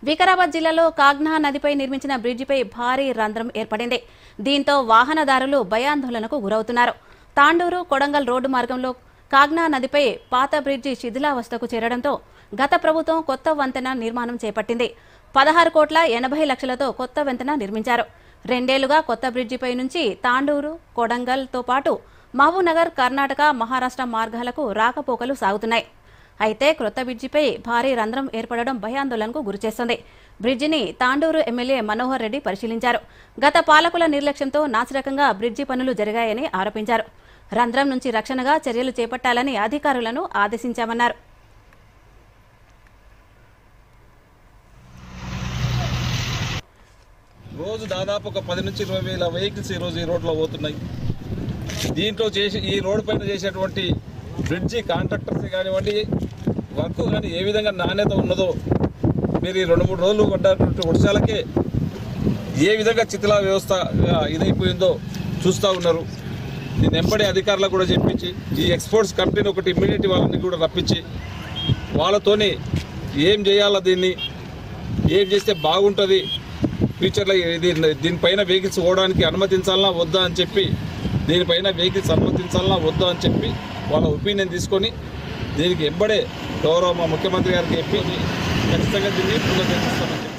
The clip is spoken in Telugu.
వికారాబాద్ జిల్లాలో కాగ్నా నదిపై నిర్మించిన బ్రిడ్జిపై భారీ రంధ్రం ఏర్పడింది. దీంతో వాహనదారులు భయాందోళనకు గురవుతున్నారు. తాండూరు కొడంగల్ రోడ్డు మార్గంలో కాగ్నా నదిపై పాత బ్రిడ్జి శిథిలావస్థకు చేరడంతో గత ప్రభుత్వం కొత్త వంతెన నిర్మాణం చేపట్టింది. 16,80,00,000తో కొత్త వంతెన నిర్మించారు. 2 ఏళ్లుగా కొత్త బ్రిడ్జిపై నుంచి తాండూరు కొడంగల్తో పాటు మహబూబ్నగర్, కర్ణాటక, మహారాష్ట్ర మార్గాలకు రాకపోకలు సాగుతున్నాయి. అయితే క్రొత్త బ్రిడ్జిపై భారీ రంధ్రం ఏర్పడడం భయాందోళనకు గురిచేస్తోంది. బ్రిడ్జిని తాండూరు ఎమ్మెల్యే మనోహర్ రెడ్డి పరిశీలించారు. గత పాలకుల నిర్లక్ష్యంతో నాసిరకంగా బ్రిడ్జి పనులు జరిగాయని ఆరోపించారు. రంధ్రం నుంచి రక్షణగా చర్యలు చేపట్టాలని అధికారులను ఆదేశించామన్నారు. రోజు దాదాపు ఒక 10 నుంచి 20 వేల వెహికల్స్ ఈరోజు ఈ రోడ్లో పోతున్నాయి. దీంట్లో ఈ రోడ్డు పైన చేసేటువంటి బ్రిడ్జి కాంట్రాక్టర్స్ కానివ్వండి, వర్క్ కానీ ఏ విధంగా నాణ్యత ఉన్నదో మీరు ఈ 2-3 రోజులు పడ్డటువంటి వర్షాలకే ఏ విధంగా చిత్తుల వ్యవస్థ ఇదైపోయిందో చూస్తూ ఉన్నారు. దీన్ని వెంబడి అధికారులకు కూడా చెప్పించి ఈ ఎక్స్పోర్ట్స్ కంపెనీని ఒకటి ఇమ్మీడియట్ వాళ్ళని కూడా రప్పించి వాళ్ళతోని ఏం చేయాలో, దీన్ని ఏం చేస్తే బాగుంటుంది, ఫ్యూచర్లో దీనిపైన వెహికల్స్ పోవడానికి అనుమతించాలన్నా వద్దా అని చెప్పి, దీనిపైన వెహికల్స్ అనుమతించాలన్నా వద్దా అని చెప్పి వాళ్ళ ఒపీనియన్ తీసుకొని దీనికి ఎంబడే గౌరవ మా ముఖ్యమంత్రి గారికి చెప్పి ఖచ్చితంగా దీన్ని పునరుద్ధరిస్తామని